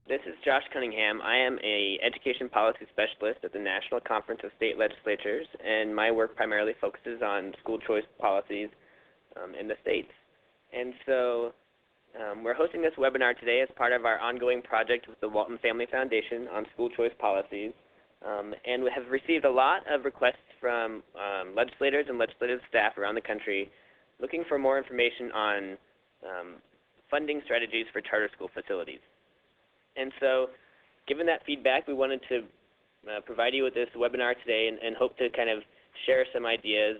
This is Josh Cunningham. I am an education policy specialist at the National Conference of State Legislatures, and my work primarily focuses on school choice policies in the states. And so we're hosting this webinar today as part of our ongoing project with the Walton Family Foundation on school choice policies. And we have received a lot of requests from legislators and legislative staff around the country looking for more information on funding strategies for charter school facilities. And so given that feedback, we wanted to provide you with this webinar today and hope to kind of share some ideas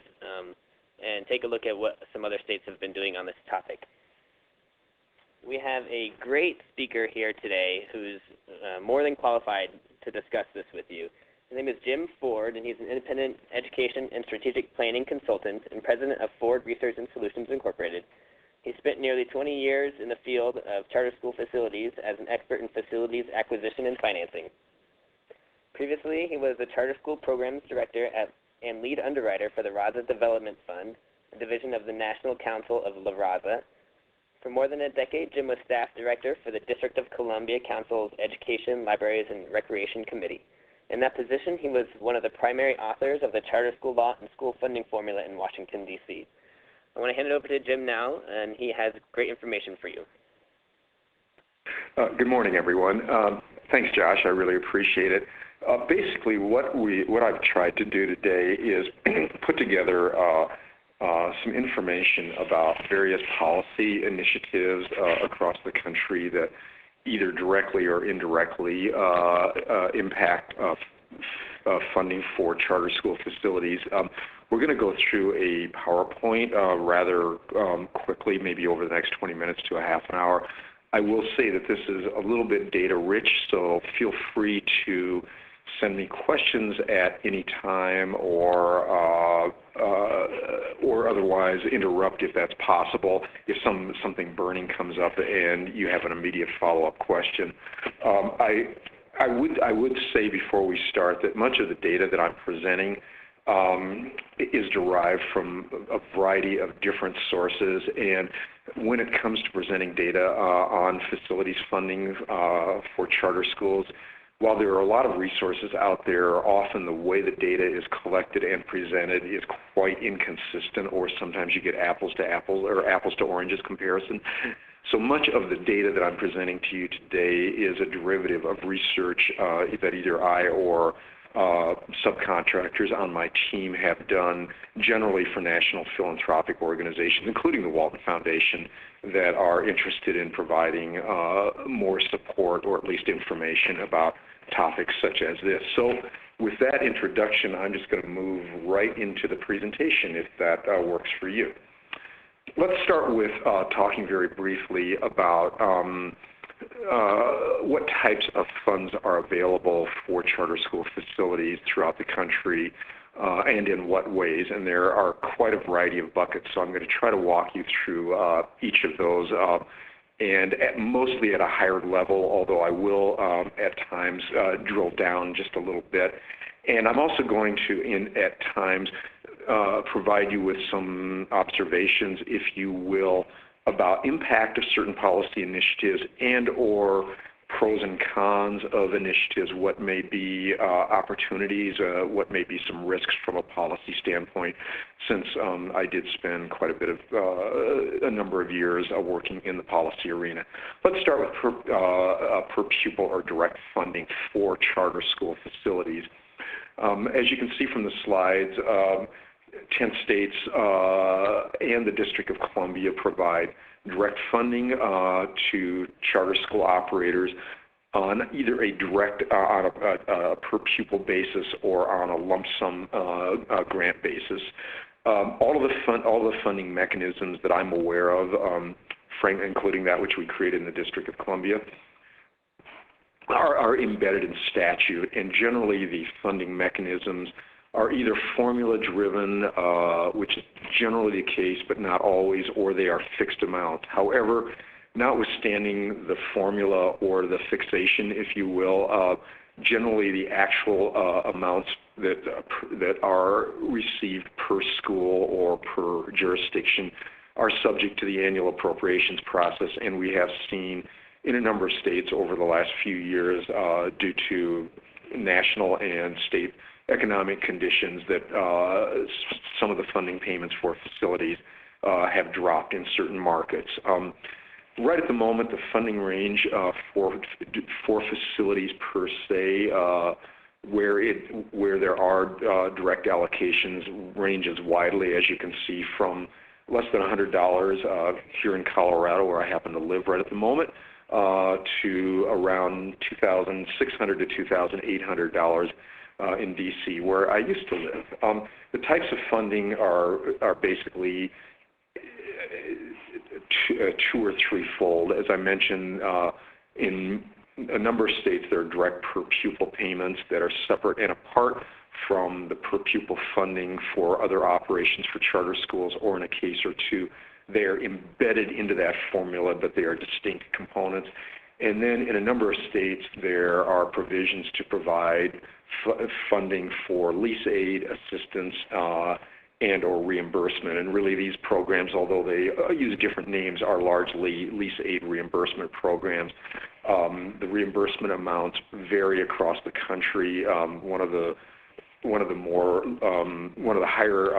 and take a look at what some other states have been doing on this topic. We have a great speaker here today who's more than qualified to discuss this with you. His name is Jim Ford, and he's an independent education and strategic planning consultant and president of Ford Research and Solutions Incorporated. He spent nearly 20 years in the field of charter school facilities as an expert in facilities acquisition and financing. Previously, he was the Charter School Programs Director and lead underwriter for the Raza Development Fund, a division of the National Council of La Raza. For more than a decade, Jim was staff director for the District of Columbia Council's Education, Libraries, and Recreation Committee. In that position, he was one of the primary authors of the Charter School Law and School Funding Formula in Washington, D.C. I want to hand it over to Jim now, and he has great information for you. Good morning, everyone. Thanks, Josh. I really appreciate it. Basically, what I've tried to do today is put together some information about various policy initiatives across the country that either directly or indirectly impact funding for charter school facilities. We're going to go through a PowerPoint rather quickly, maybe over the next 20 minutes to a half an hour. I will say that this is a little bit data rich, so feel free to send me questions at any time or otherwise interrupt if that's possible, if something burning comes up and you have an immediate follow-up question. I would say before we start that much of the data that I'm presenting is derived from a variety of different sources, and when it comes to presenting data on facilities funding for charter schools, while there are a lot of resources out there, often the way the data is collected and presented is quite inconsistent, or sometimes you get apples to apples or apples to oranges comparison. So much of the data that I'm presenting to you today is a derivative of research that either I or subcontractors on my team have done, generally for national philanthropic organizations, including the Walton Foundation, that are interested in providing more support or at least information about topics such as this. So with that introduction, I'm just going to move right into the presentation if that works for you. Let's start with talking very briefly about what types of funds are available for charter school facilities throughout the country and in what ways. And there are quite a variety of buckets, so I'm going to try to walk you through each of those and mostly at a higher level, although I will at times drill down just a little bit. And I'm also going to, at times, provide you with some observations, if you will, about impact of certain policy initiatives and or pros and cons of initiatives, what may be opportunities, what may be some risks from a policy standpoint, since I did spend quite a bit of a number of years working in the policy arena. Let's start with per pupil or direct funding for charter school facilities. As you can see from the slides, 10 states and the District of Columbia provide direct funding to charter school operators on either a direct on a per pupil basis or on a lump sum grant basis. All the funding mechanisms that I'm aware of, frankly, including that which we created in the District of Columbia, are embedded in statute, and generally the funding mechanisms are either formula-driven, which is generally the case, but not always, or they are fixed amounts. However, notwithstanding the formula or the fixation, if you will, generally the actual amounts that are received per school or per jurisdiction are subject to the annual appropriations process, and we have seen in a number of states over the last few years due to national and state economic conditions that some of the funding payments for facilities have dropped in certain markets. Right at the moment, the funding range for facilities per se, where there are direct allocations, ranges widely, as you can see, from less than $100 here in Colorado, where I happen to live right at the moment, to around $2,600 to $2,800 in D.C., where I used to live. The types of funding are basically two or threefold. As I mentioned, in a number of states, there are direct per pupil payments that are separate and apart from the per pupil funding for other operations for charter schools, or in a case or two, they are embedded into that formula, but they are distinct components. And then in a number of states, there are provisions to provide funding for lease aid, assistance, and or reimbursement. And really these programs, although they use different names, are largely lease aid reimbursement programs. The reimbursement amounts vary across the country. One of the higher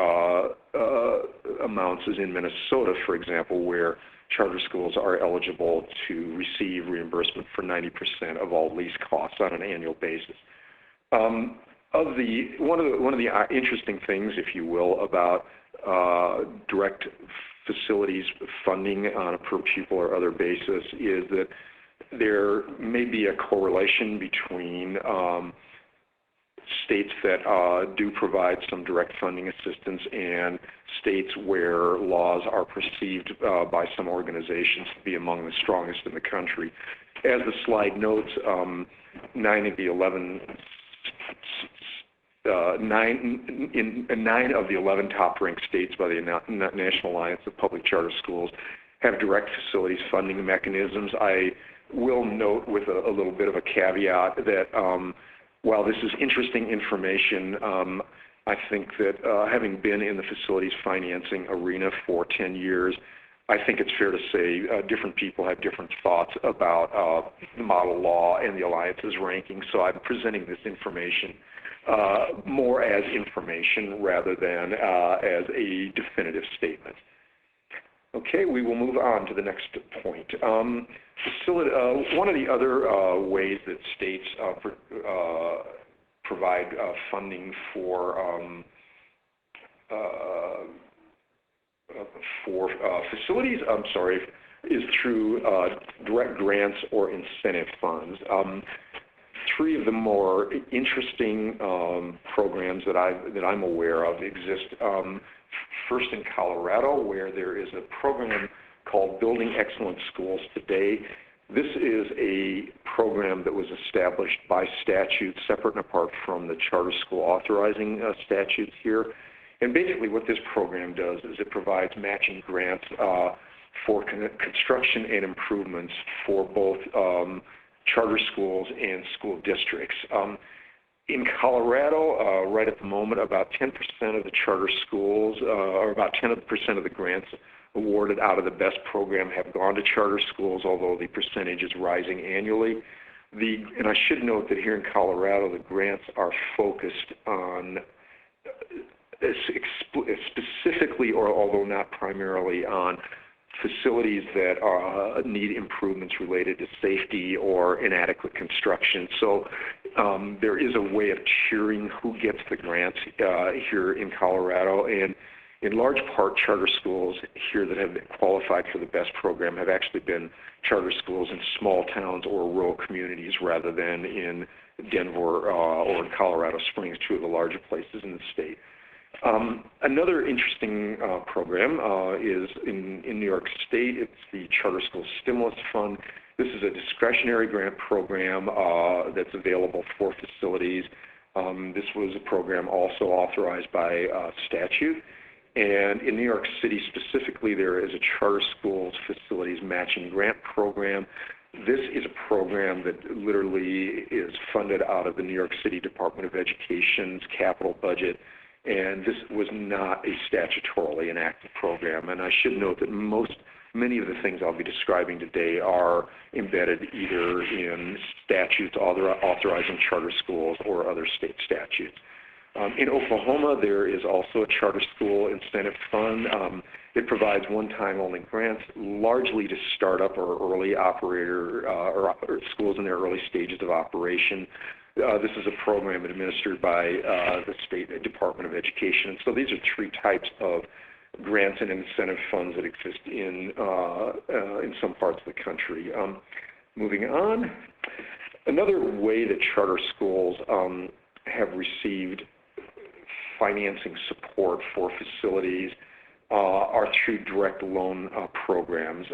amounts is in Minnesota, for example, where charter schools are eligible to receive reimbursement for 90% of all lease costs on an annual basis. One of the interesting things, if you will, about direct facilities funding on a per pupil or other basis is that there may be a correlation between states that do provide some direct funding assistance and states where laws are perceived by some organizations to be among the strongest in the country. As the slide notes, 9 of the 11 top-ranked states by the National Alliance of Public Charter Schools have direct facilities funding mechanisms. I will note with a little bit of a caveat that while this is interesting information, I think that having been in the facilities financing arena for 10 years, I think it's fair to say different people have different thoughts about the model law and the Alliance's ranking. So I'm presenting this information more as information rather than as a definitive statement. Okay, we will move on to the next point. One of the other ways that states provide funding for facilities, is through direct grants or incentive funds. Three of the more interesting programs that I'm aware of exist. First in Colorado, where there is a program called Building Excellent Schools Today. This is a program that was established by statute, separate and apart from the charter school authorizing statutes here. And basically what this program does is it provides matching grants for construction and improvements for both charter schools and school districts. In Colorado, right at the moment, about 10% of the charter schools, or about 10% of the grants awarded out of the BEST program have gone to charter schools, although the percentage is rising annually. And I should note that here in Colorado, the grants are focused on specifically, or although not primarily, on facilities that need improvements related to safety or inadequate construction. So there is a way of tiering who gets the grants here in Colorado, and in large part, charter schools here that have qualified for the BEST program have actually been charter schools in small towns or rural communities rather than in Denver or in Colorado Springs, two of the larger places in the state. Another interesting program is in New York State. It's the Charter School Stimulus Fund. This is a discretionary grant program that's available for facilities. This was a program also authorized by statute. And in New York City specifically, there is a Charter Schools Facilities Matching Grant Program. This is a program that literally is funded out of the New York City Department of Education's capital budget. And this was not a statutorily enacted program. And I should note that most many of the things I'll be describing today are embedded either in statutes authorizing charter schools or other state statutes. In Oklahoma, there is also a charter school incentive fund. It provides one-time only grants, largely to startup or early operator or schools in their early stages of operation. This is a program administered by the State Department of Education. And so these are three types of grants and incentive funds that exist in some parts of the country. Moving on, another way that charter schools have received financing support for facilities are through direct loan programs.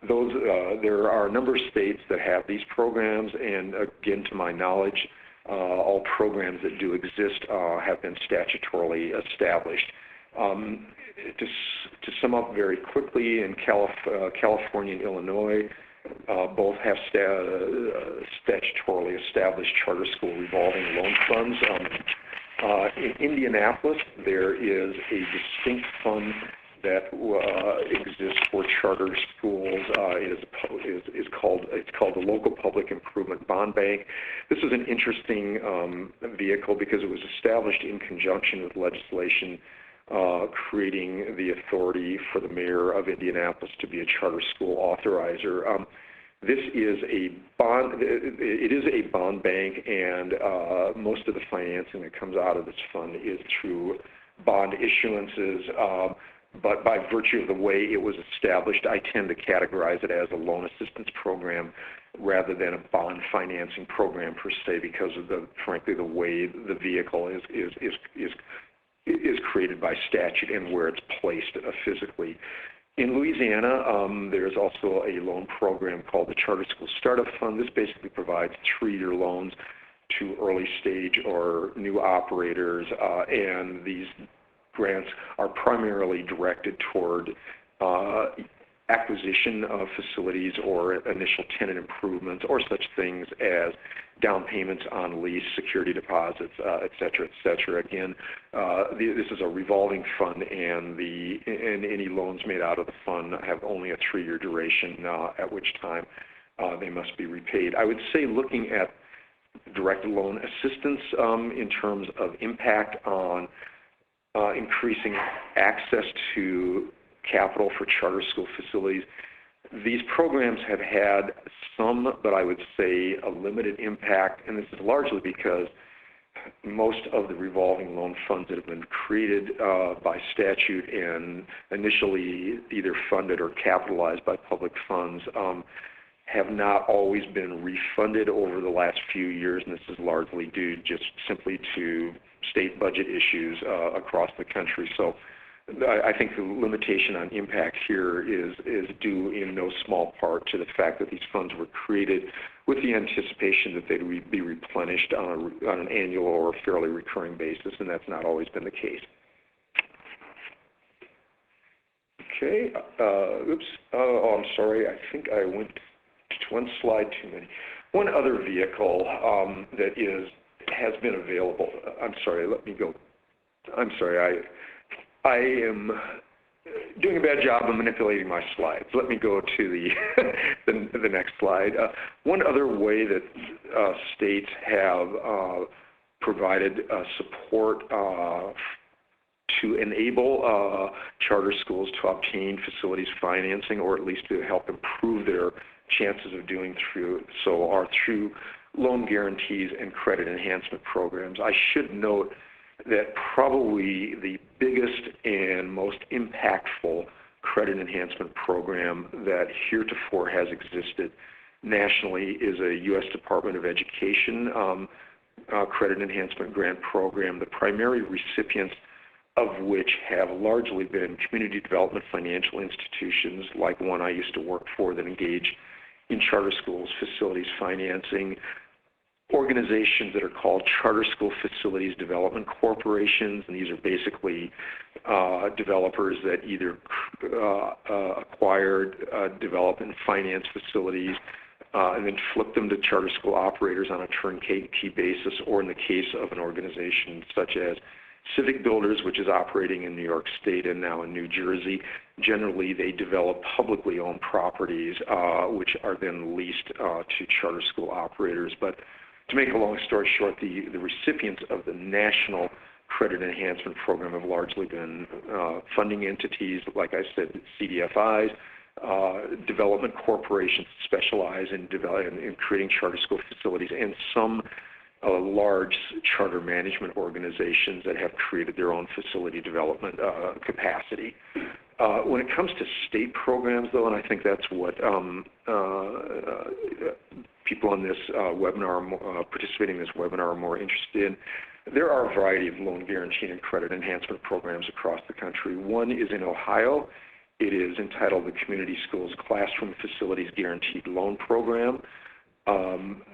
There are a number of states that have these programs, and again, to my knowledge, all programs that do exist have been statutorily established. To sum up very quickly, in California and Illinois, both have statutorily established charter school revolving loan funds. In Indianapolis, there is a distinct fund that exists for charter schools. It's called the Local Public Improvement Bond Bank. This is an interesting vehicle because it was established in conjunction with legislation creating the authority for the mayor of Indianapolis to be a charter school authorizer. This is a bond. It is a bond bank, and most of the financing that comes out of this fund is through bond issuances. But by virtue of the way it was established, I tend to categorize it as a loan assistance program rather than a bond financing program per se, because of frankly the way the vehicle is created by statute and where it's placed physically. In Louisiana, there's also a loan program called the Charter School Startup Fund. This basically provides 3-year loans to early stage or new operators, and these grants are primarily directed toward acquisition of facilities or initial tenant improvements or such things as down payments on lease, security deposits, et cetera, et cetera. Again, this is a revolving fund, and any loans made out of the fund have only a 3-year duration, at which time they must be repaid. I would say, looking at direct loan assistance in terms of impact on increasing access to capital for charter school facilities, these programs have had some, but I would say a limited impact, and this is largely because most of the revolving loan funds that have been created by statute and initially either funded or capitalized by public funds have not always been refunded over the last few years, and this is largely due just simply to state budget issues across the country. So I think the limitation on impact here is due in no small part to the fact that these funds were created with the anticipation that they would be replenished on an annual or fairly recurring basis, and that's not always been the case. Okay, oops, oh, I'm sorry, I think I went to one slide too many. One other vehicle that has been available, I'm sorry, let me go, I'm sorry, I am doing a bad job of manipulating my slides. Let me go to the next slide. One other way that states have provided support to enable charter schools to obtain facilities financing, or at least to help improve their chances of doing so, are through loan guarantees and credit enhancement programs. I should note that probably the biggest and most impactful credit enhancement program that heretofore has existed nationally is a U.S. Department of Education credit enhancement grant program, the primary recipients of which have largely been community development financial institutions like one I used to work for that engage in charter schools facilities financing, organizations that are called Charter School Facilities Development Corporations, and these are basically developers that either acquired, develop, and finance facilities and then flip them to charter school operators on a turnkey basis, or in the case of an organization such as Civic Builders, which is operating in New York State and now in New Jersey, generally they develop publicly owned properties, which are then leased to charter school operators. But to make a long story short, the recipients of the National Credit Enhancement Program have largely been funding entities, like I said, CDFIs, development corporations specialize in creating charter school facilities, and some large charter management organizations that have created their own facility development capacity. When it comes to state programs, though, and I think that's what people on this webinar, participating in this webinar, are more interested in, there are a variety of loan guarantee and credit enhancement programs across the country. One is in Ohio. It is entitled the Community Schools Classroom Facilities Guaranteed Loan Program.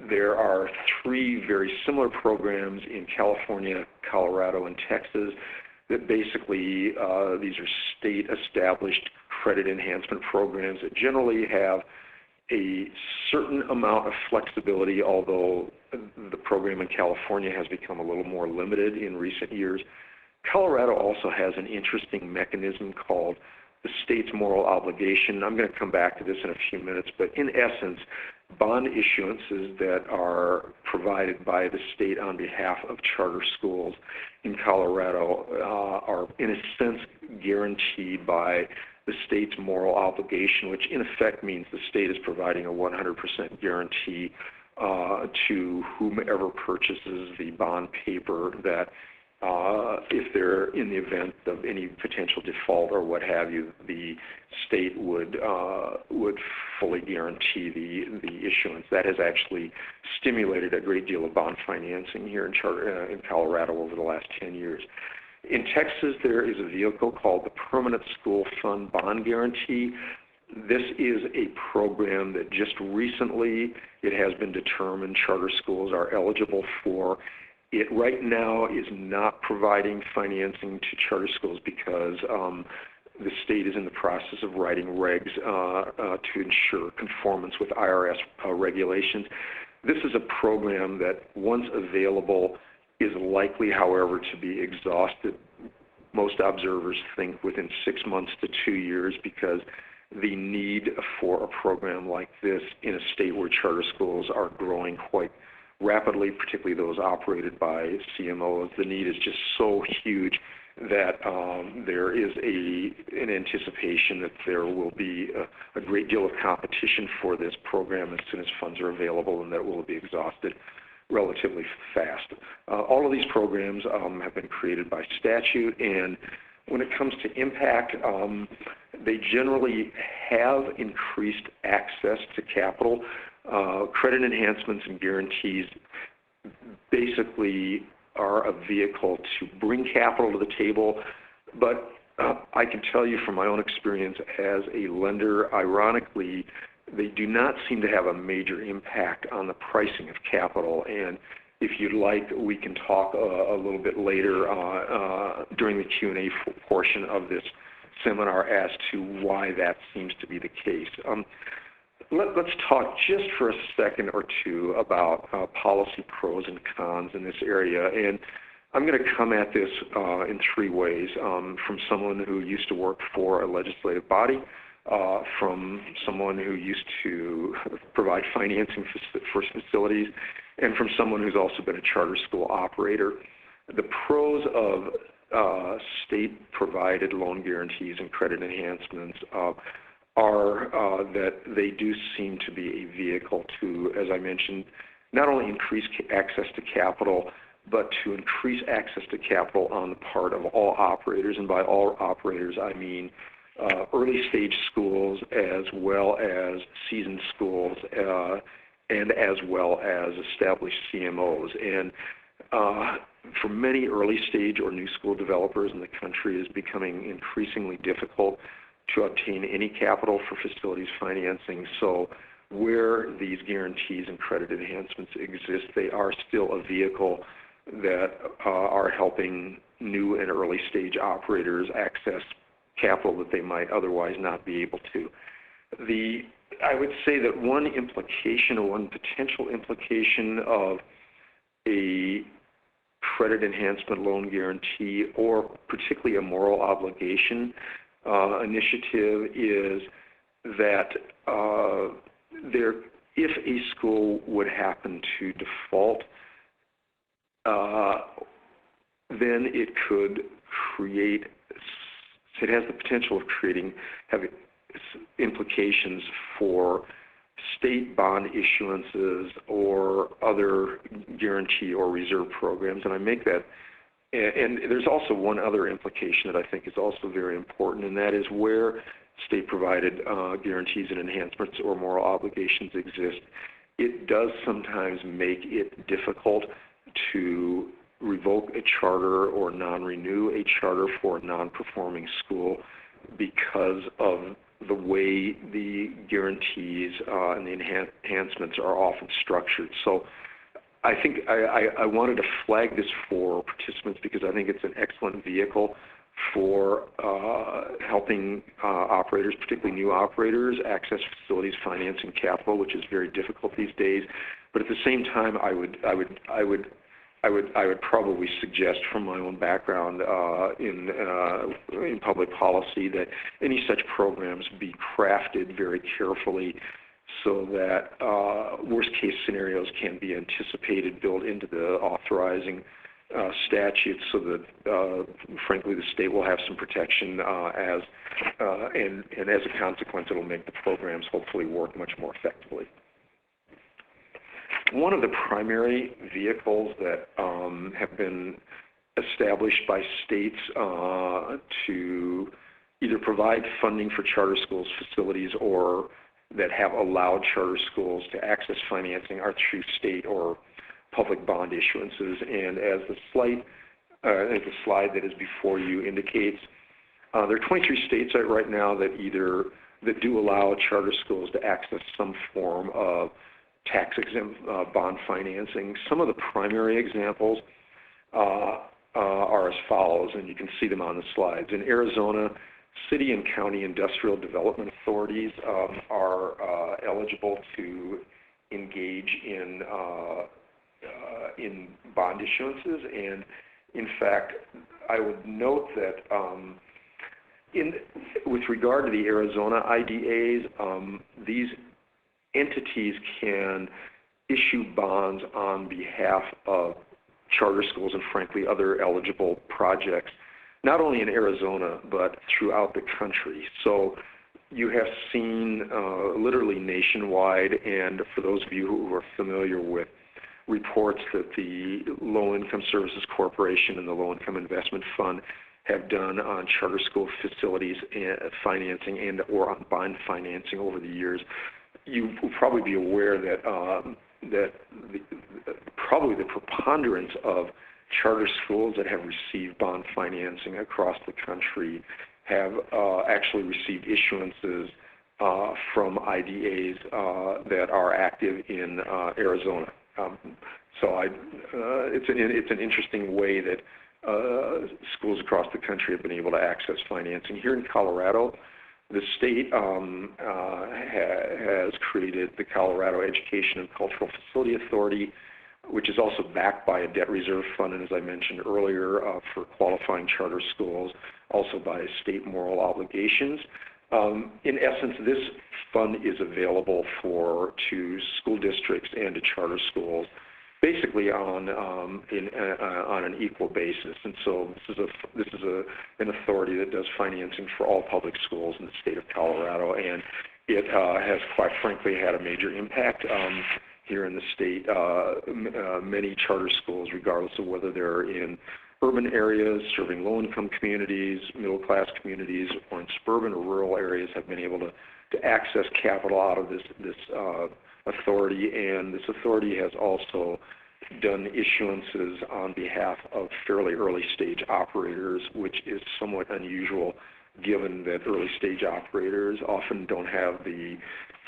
There are 3 very similar programs in California, Colorado, and Texas that basically, these are state-established credit enhancement programs that generally have a certain amount of flexibility, although the program in California has become a little more limited in recent years. Colorado also has an interesting mechanism called the state's moral obligation. I'm going to come back to this in a few minutes, but in essence, bond issuances that are provided by the state on behalf of charter schools in Colorado are, in a sense, guaranteed by the state's moral obligation, which in effect means the state is providing a 100% guarantee to whomever purchases the bond paper, that if they're in the event of any potential default or what have you, the state would fully guarantee the issuance. That has actually stimulated a great deal of bond financing here in Colorado over the last 10 years. In Texas, there is a vehicle called the Permanent School Fund Bond Guarantee. This is a program that just recently, it has been determined charter schools are eligible for. It right now is not providing financing to charter schools because the state is in the process of writing regs to ensure conformance with IRS regulations. This is a program that, once available, is likely, however, to be exhausted. Most observers think within 6 months to 2 years, because the need for a program like this in a state where charter schools are growing quite rapidly, particularly those operated by CMOs, the need is just so huge that there is an anticipation that there will be a great deal of competition for this program as soon as funds are available, and that will be exhausted relatively fast. All of these programs have been created by statute, and when it comes to impact, they generally have increased access to capital. Credit enhancements and guarantees basically are a vehicle to bring capital to the table, but I can tell you from my own experience as a lender, ironically, they do not seem to have a major impact on the pricing of capital. And if you'd like, we can talk a little bit later during the Q&A portion of this seminar as to why that seems to be the case. Let's talk just for a second or two about policy pros and cons in this area. And I'm going to come at this in 3 ways, from someone who used to work for a legislative body, from someone who used to provide financing for facilities, and from someone who's also been a charter school operator. The pros of state-provided loan guarantees and credit enhancements are that they do seem to be a vehicle to, as I mentioned, not only increase access to capital, but to increase access to capital on the part of all operators. And by all operators, I mean early stage schools as well as seasoned schools and as well as established CMOs. And for many early stage or new school developers in the country, it is becoming increasingly difficult to obtain any capital for facilities financing. So where these guarantees and credit enhancements exist, they are still a vehicle that are helping new and early stage operators access capital that they might otherwise not be able to. I would say that one implication or one potential implication of a credit enhancement loan guarantee, or particularly a moral obligation initiative is that if a school would happen to default, then it could create, it has the potential of having implications for state bond issuances or other guarantee or reserve programs. And I make that, and there's also one other implication that I think is also very important, and that is where state-provided guarantees and enhancements or moral obligations exist, it does sometimes make it difficult to revoke a charter or non-renew a charter for a non-performing school because of the way the guarantees and the enhancements are often structured. So I think I wanted to flag this for participants because I think it's an excellent vehicle for helping operators, particularly new operators, access facilities, financing, capital, which is very difficult these days. But at the same time, I would probably suggest, from my own background in public policy, that any such programs be crafted very carefully so that worst-case scenarios can be anticipated, built into the authorizing statutes, so that, frankly, the state will have some protection, and as a consequence, it'll make the programs hopefully work much more effectively. One of the primary vehicles that have been established by states to either provide funding for charter schools facilities or that have allowed charter schools to access financing are through state or public bond issuances. And as the slide that is before you indicates, there are 23 states right now that do allow charter schools to access some form of tax-exempt bond financing. Some of the primary examples are as follows, and you can see them on the slides. In Arizona, city and county industrial development authorities are eligible to engage in bond issuances. And in fact, I would note that with regard to the Arizona IDAs, these entities can issue bonds on behalf of charter schools and, frankly, other eligible projects, not only in Arizona, but throughout the country. So you have seen literally nationwide, and for those of you who are familiar with reports that the Low Income Services Corporation and the Low Income Investment Fund have done on charter school facilities and financing and or on bond financing over the years, you will probably be aware that probably the preponderance of charter schools that have received bond financing across the country have actually received issuances from IDAs that are active in Arizona. So it's an interesting way that schools across the country have been able to access financing. Here in Colorado, the state has created the Colorado Education and Cultural Facility Authority, which is also backed by a debt reserve fund, and as I mentioned earlier, for qualifying charter schools, also by state moral obligations. In essence, this fund is available to school districts and to charter schools, basically on an equal basis. And so this is an authority that does financing for all public schools in the state of Colorado, and it has, quite frankly, had a major impact here in the state. Many charter schools, regardless of whether they're in urban areas serving low-income communities, middle-class communities, or in suburban or rural areas, have been able to access capital out of this authority. And this authority has also done issuances on behalf of fairly early-stage operators, which is somewhat unusual, given that early-stage operators often don't have the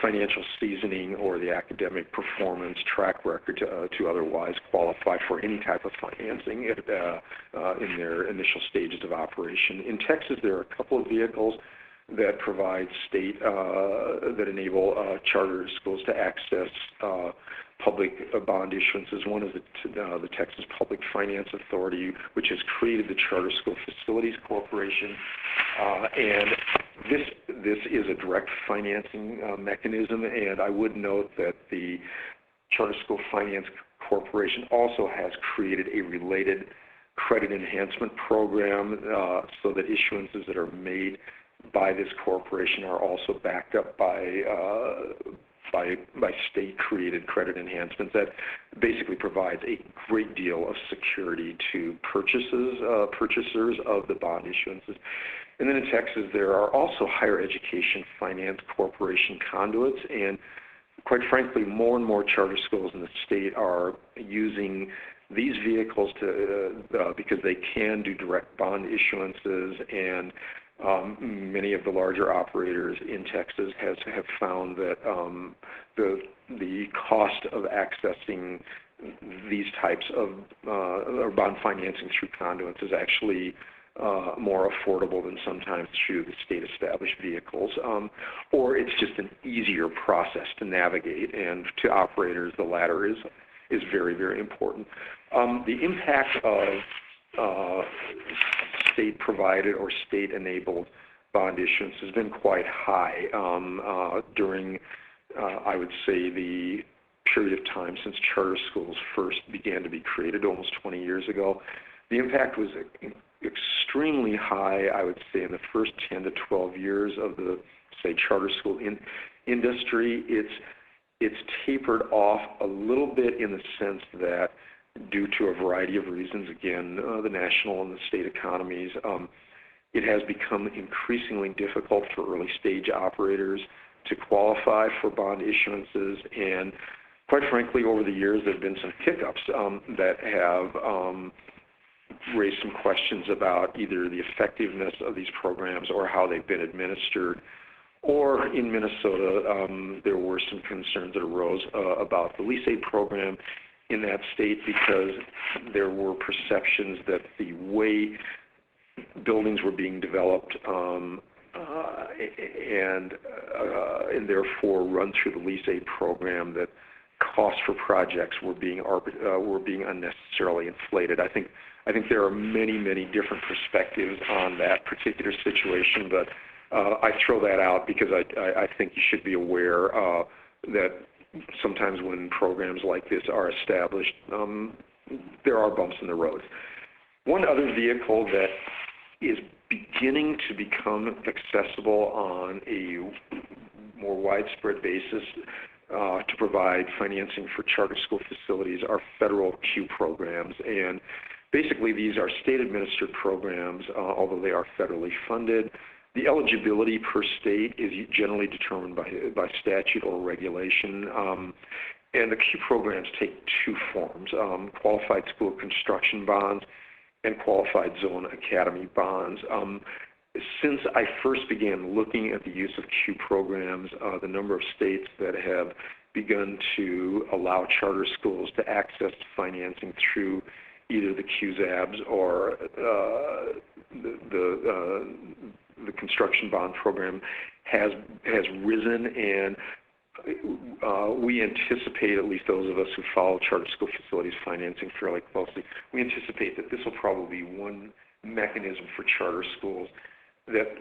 financial seasoning or the academic performance track record to otherwise qualify for any type of financing in their initial stages of operation. In Texas, there are a couple of vehicles that provide that enable charter schools to access public bond issuances. One is the Texas Public Finance Authority, which has created the Charter School Facilities Corporation, and this is a direct financing mechanism. And I would note that the Charter School Finance Corporation also has created a related credit enhancement program, so that issuances that are made by this corporation are also backed up by state-created credit enhancements that basically provides a great deal of security to purchasers of the bond issuances. And then in Texas, there are also higher education finance corporation conduits, and quite frankly, more and more charter schools in the state are using these vehicles because they can do direct bond issuances, and many of the larger operators in Texas have found that the cost of accessing these types of bond financing through conduits is actually more affordable than sometimes through the state-established vehicles, or it's just an easier process to navigate, and to operators the latter is very, very important. The impact of state-provided or state-enabled bond issuance has been quite high during, I would say, the period of time since charter schools first began to be created almost 20 years ago. The impact was extremely high, I would say, in the first 10 to 12 years of the, say, charter school industry. It's tapered off a little bit in the sense that, due to a variety of reasons, again, the national and the state economies, it has become increasingly difficult for early stage operators to qualify for bond issuances. And quite frankly, over the years, there have been some hiccups that have raised some questions about either the effectiveness of these programs or how they've been administered. Or in Minnesota, there were some concerns that arose about the lease aid program in that state, because there were perceptions that the way buildings were being developed and therefore run through the lease aid program, that costs for projects were being unnecessarily inflated. I think there are many, many different perspectives on that particular situation, but I throw that out because I think you should be aware that sometimes when programs like this are established, there are bumps in the road. One other vehicle that is beginning to become accessible on a more widespread basis to provide financing for charter school facilities are federal KEC programs. And basically, these are state-administered programs, although they are federally funded. The eligibility per state is generally determined by statute or regulation, and the KEC programs take two forms, qualified school construction bonds and qualified zone academy bonds. Since I first began looking at the use of KEC programs, the number of states that have begun to allow charter schools to access financing through either the QZABs or the construction bond program has risen, and we anticipate, at least those of us who follow charter school facilities financing fairly closely, we anticipate that this will probably be one mechanism for charter schools that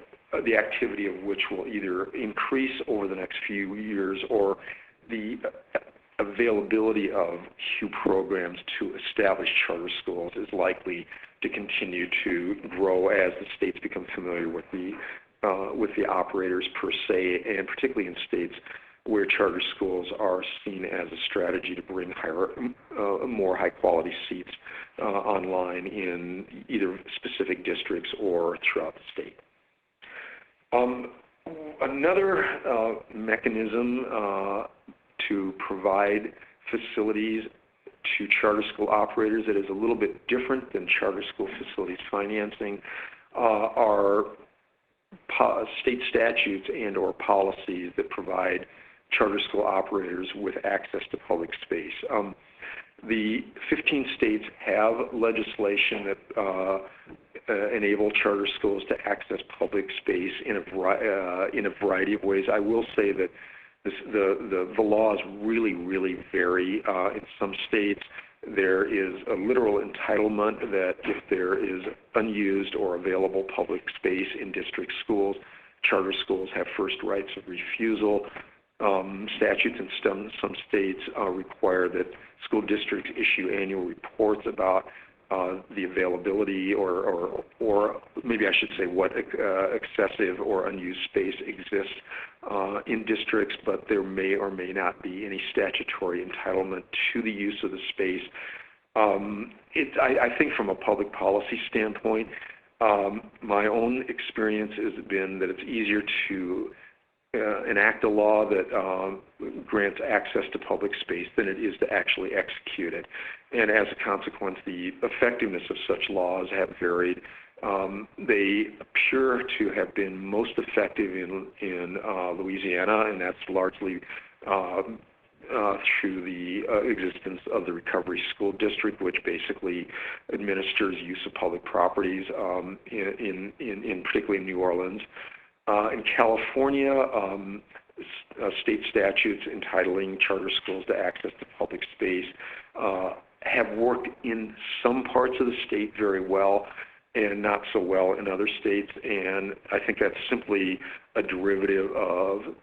the activity of which will either increase over the next few years, or the availability of KEC programs to establish charter schools is likely to continue to grow as the states become familiar with the operators per se, and particularly in states where charter schools are seen as a strategy to bring more high-quality seats online in either specific districts or throughout the state. Another mechanism to provide facilities to charter school operators that is a little bit different than charter school facilities financing are state statutes and or policies that provide charter school operators with access to public space. The 15 states have legislation that enable charter schools to access public space in a variety of ways. I will say that the laws really vary. In some states, there is a literal entitlement that if there is unused or available public space in district schools, charter schools have first rights of refusal. Statutes in some states require that school districts issue annual reports about the availability or maybe I should say what excessive or unused space exists in districts, but there may or may not be any statutory entitlement to the use of the space. I think from a public policy standpoint, my own experience has been that it's easier to enact a law that grants access to public space than it is to actually execute it. And as a consequence, the effectiveness of such laws have varied. They appear to have been most effective in Louisiana, and that's largely through the existence of the Recovery School District, which basically administers use of public properties in particularly in New Orleans. In California, state statutes entitling charter schools to access to public space have worked in some parts of the state very well and not so well in other states, and I think that's simply a derivative of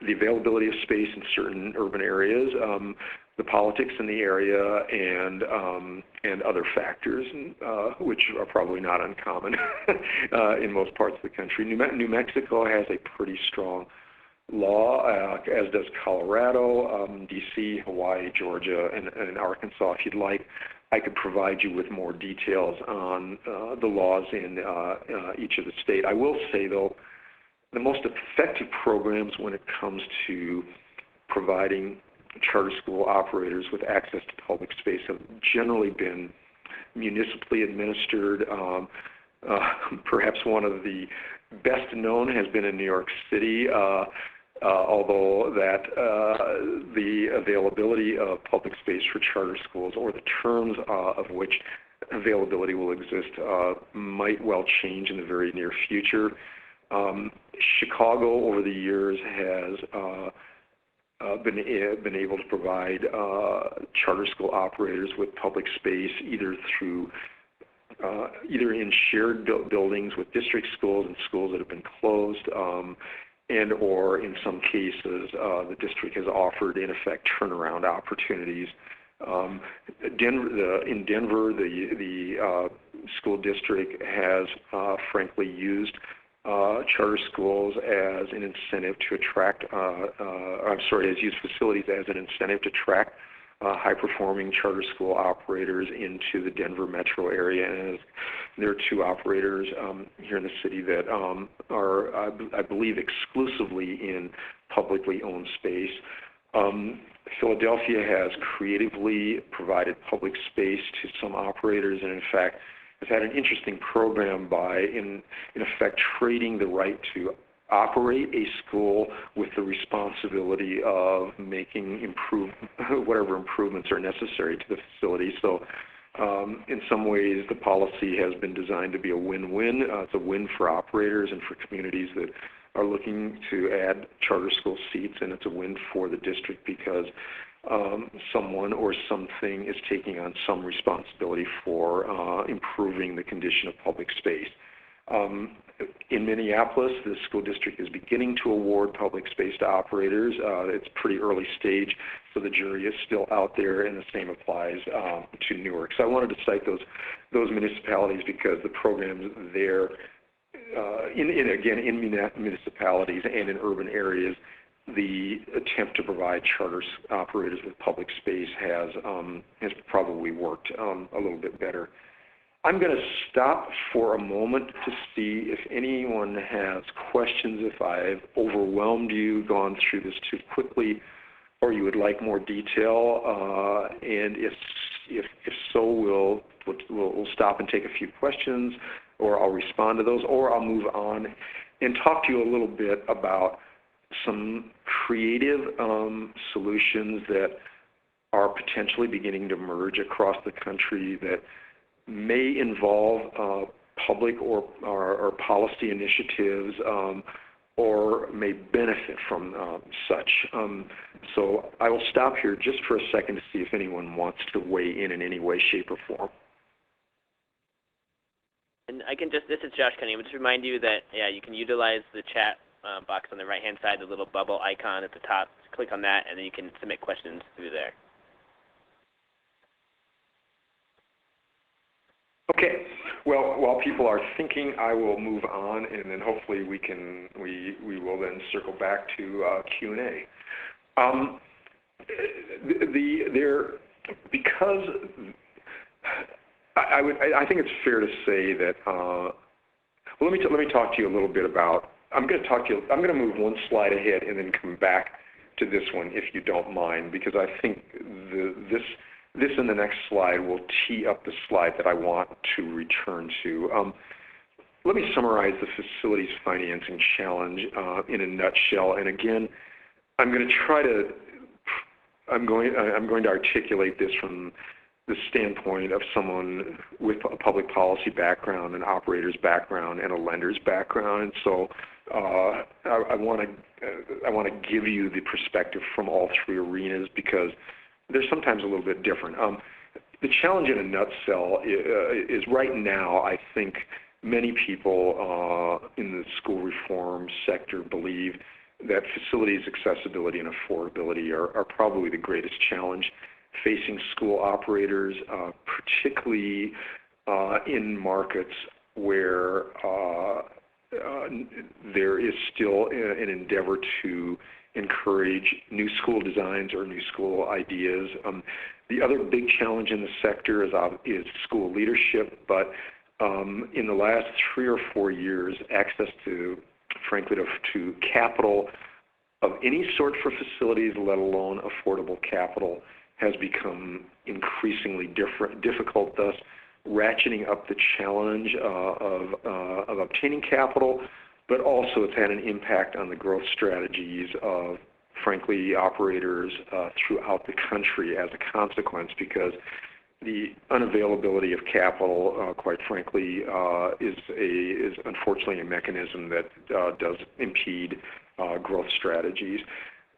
the availability of space in certain urban areas, the politics in the area, and other factors, which are probably not uncommon in most parts of the country. New Mexico has a pretty strong law, as does Colorado, D.C., Hawaii, Georgia, and Arkansas. If you'd like, I could provide you with more details on the laws in each of the states. I will say, though, the most effective programs when it comes to providing charter school operators with access to public space have generally been municipally administered. Perhaps one of the best known has been in New York City, although that the availability of public space for charter schools, or the terms of which availability will exist, might well change in the very near future. Chicago, over the years, has been able to provide charter school operators with public space either in shared buildings with district schools and schools that have been closed, and or in some cases the district has offered in effect turnaround opportunities. In Denver, the school district has frankly used charter schools as an incentive to attract, has used facilities as an incentive to attract high-performing charter school operators into the Denver metro area. And there are two operators here in the city that are, I believe, exclusively in publicly owned space. Philadelphia has creatively provided public space to some operators, and in fact, has had an interesting program by, in effect, trading the right to operate a school with the responsibility of making whatever improvements are necessary to the facility. So in some ways, the policy has been designed to be a win-win. It's a win for operators and for communities that are looking to add charter school seats, and it's a win for the district because someone or something is taking on some responsibility for improving the condition of public space. In Minneapolis, the school district is beginning to award public space to operators. It's pretty early stage, so the jury is still out there, and the same applies to Newark. So I wanted to cite those municipalities because the programs there, in municipalities and in urban areas, the attempt to provide charter operators with public space has probably worked a little bit better. I'm going to stop for a moment to see if anyone has questions, if I've overwhelmed you, gone through this too quickly, or you would like more detail. And if so, we'll stop and take a few questions, or I'll respond to those, or I'll move on and talk to you a little bit about some creative solutions that are potentially beginning to emerge across the country that may involve public or policy initiatives or may benefit from such. So I will stop here just for a second to see if anyone wants to weigh in any way, shape, or form. And I can this is Josh Cunningham, just remind you that, yeah, you can utilize the chat box on the right-hand side, the little bubble icon at the top. Just click on that, and then you can submit questions through there. Okay. Well, while people are thinking, I will move on, and then hopefully we will then circle back to Q&A. Because I think it's fair to say that. Well, let me talk to you a little bit about. I'm going to move one slide ahead and then come back to this one, if you don't mind, because I think this in the next slide will tee up the slide that I want to return to. Let me summarize the facilities financing challenge in a nutshell. And again, I'm going to articulate this from the standpoint of someone with a public policy background, an operator's background, and a lender's background. And so I want to give you the perspective from all three arenas because they're sometimes a little bit different. The challenge in a nutshell is right now, I think many people in the school reform sector believe that facilities accessibility and affordability are probably the greatest challenge facing school operators, particularly in markets where there is still an endeavor to encourage new school designs or new school ideas. The other big challenge in the sector is school leadership, but in the last 3 or 4 years, access to, frankly, to capital of any sort for facilities, let alone affordable capital, has become increasingly difficult, thus ratcheting up the challenge of obtaining capital, but also it's had an impact on the growth strategies of, frankly, operators throughout the country as a consequence, because the unavailability of capital, quite frankly, is unfortunately a mechanism that does impede growth strategies.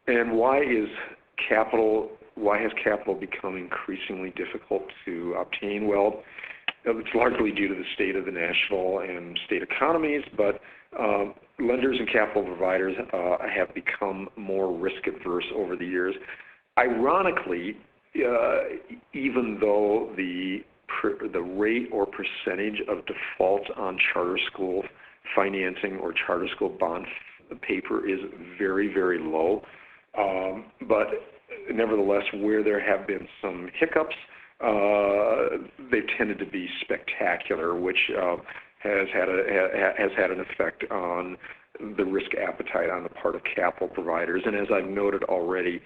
And why has capital become increasingly difficult to obtain? Well, it's largely due to the state of the national and state economies, but lenders and capital providers have become more risk adverse over the years. Ironically, even though the rate or percentage of defaults on charter school financing or charter school bond paper is very, very low, but nevertheless, where there have been some hiccups, they've tended to be spectacular, which has had an effect on the risk appetite on the part of capital providers. And as I've noted already,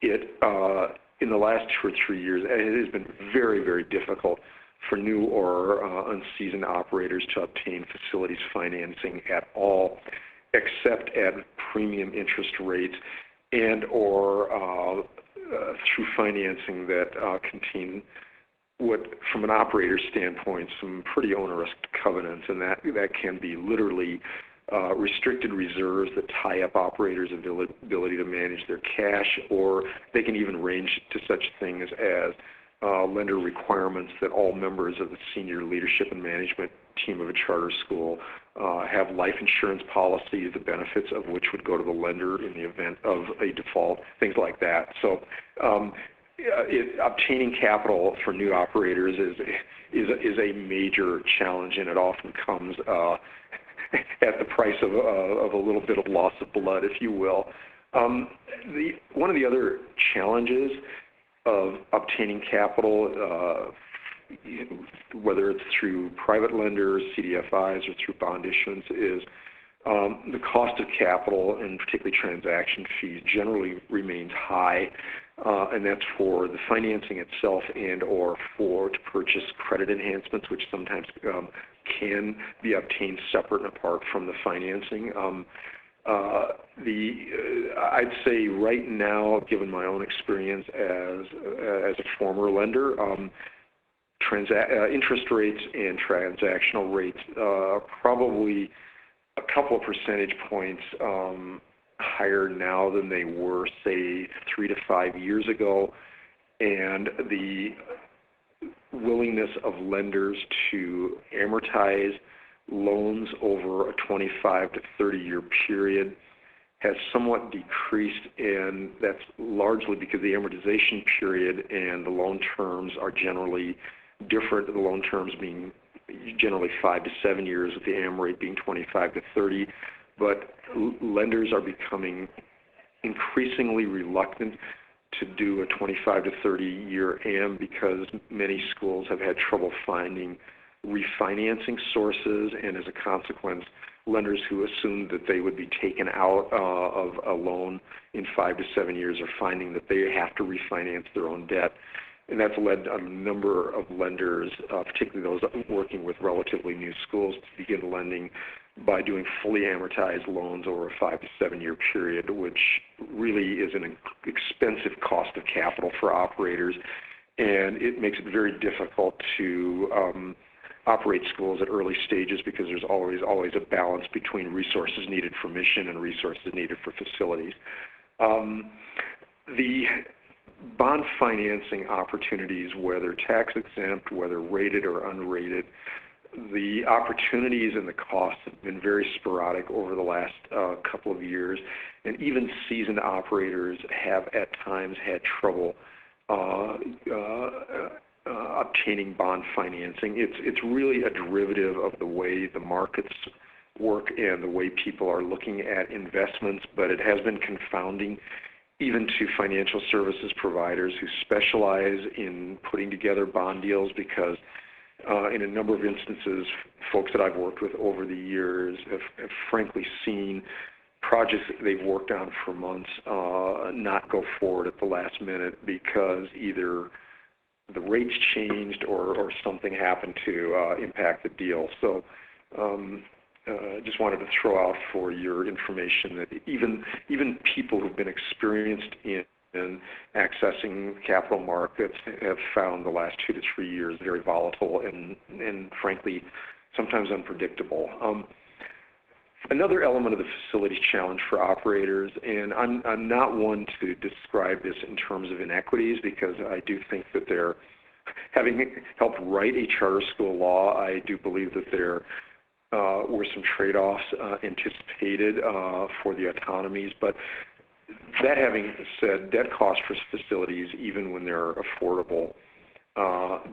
in the last 2 or 3 years, it has been very, very difficult for new or unseasoned operators to obtain facilities financing at all, except at premium interest rates and or through financing that contain what, from an operator standpoint, some pretty onerous covenants, and that can be literally restricted reserves that tie up operators' ability to manage their cash, or they can even range to such things as lender requirements that all members of the senior leadership and management team of a charter school have life insurance policies, the benefits of which would go to the lender in the event of a default, things like that. So obtaining capital for new operators is a major challenge, and it often comes at the price of a little bit of loss of blood, if you will. One of the other challenges of obtaining capital, whether it's through private lenders, CDFIs, or through bond issuance, is the cost of capital, and particularly transaction fees, generally remains high, and that's for the financing itself and or to purchase credit enhancements, which sometimes can be obtained separate and apart from the financing. I'd say right now, given my own experience as a former lender, interest rates and transactional rates are probably a couple of percentage points higher now than they were, say, 3 to 5 years ago, and the willingness of lenders to amortize loans over a 25 to 30-year period has somewhat decreased, and that's largely because the amortization period and the loan terms are generally different, the loan terms being generally 5 to 7 years, with the AM rate being 25 to 30. But lenders are becoming increasingly reluctant to do a 25 to 30-year AM because many schools have had trouble finding refinancing sources, and as a consequence, lenders who assumed that they would be taken out of a loan in 5 to 7 years are finding that they have to refinance their own debt. And that's led a number of lenders, particularly those working with relatively new schools, to begin lending by doing fully amortized loans over a 5 to 7 year period, which really is an expensive cost of capital for operators, and it makes it very difficult to operate schools at early stages because there's always a balance between resources needed for mission and resources needed for facilities. The bond financing opportunities, whether tax exempt, whether rated or unrated, the opportunities and the costs have been very sporadic over the last couple of years, and even seasoned operators have at times had trouble obtaining bond financing. It's really a derivative of the way the markets work and the way people are looking at investments, but it has been confounding even to financial services providers who specialize in putting together bond deals, because in a number of instances, folks that I've worked with over the years have frankly seen projects that they've worked on for months not go forward at the last minute because either the rates changed or something happened to impact the deal. So just wanted to throw out for your information that even people who've been experienced in accessing capital markets have found the last 2 to 3 years very volatile and frankly sometimes unpredictable. Another element of the facilities challenge for operators, and I'm not one to describe this in terms of inequities because I do think that they're, having helped write a charter school law, I do believe that there were some trade-offs anticipated for the autonomies. But that having said, debt costs for facilities, even when they're affordable,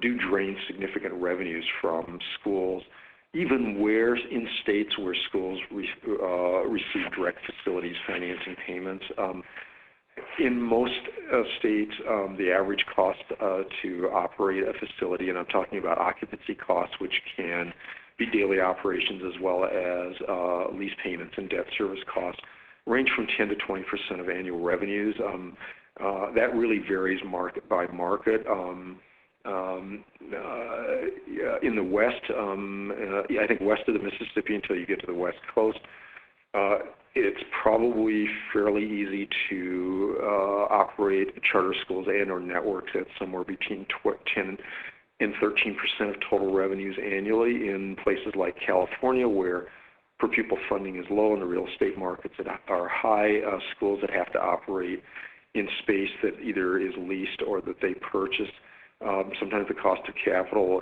do drain significant revenues from schools, even where in states where schools receive direct facilities financing payments. In most states, the average cost to operate a facility, and I'm talking about occupancy costs, which can be daily operations as well as lease payments and debt service costs, range from 10 to 20% of annual revenues. That really varies market by market. In the West, I think west of the Mississippi until you get to the West Coast, it's probably fairly easy to operate charter schools and or networks at somewhere between 10 and 13% of total revenues annually. In places like California, where per pupil funding is low and the real estate markets that are high, schools that have to operate in space that either is leased or that they purchase, sometimes the cost of capital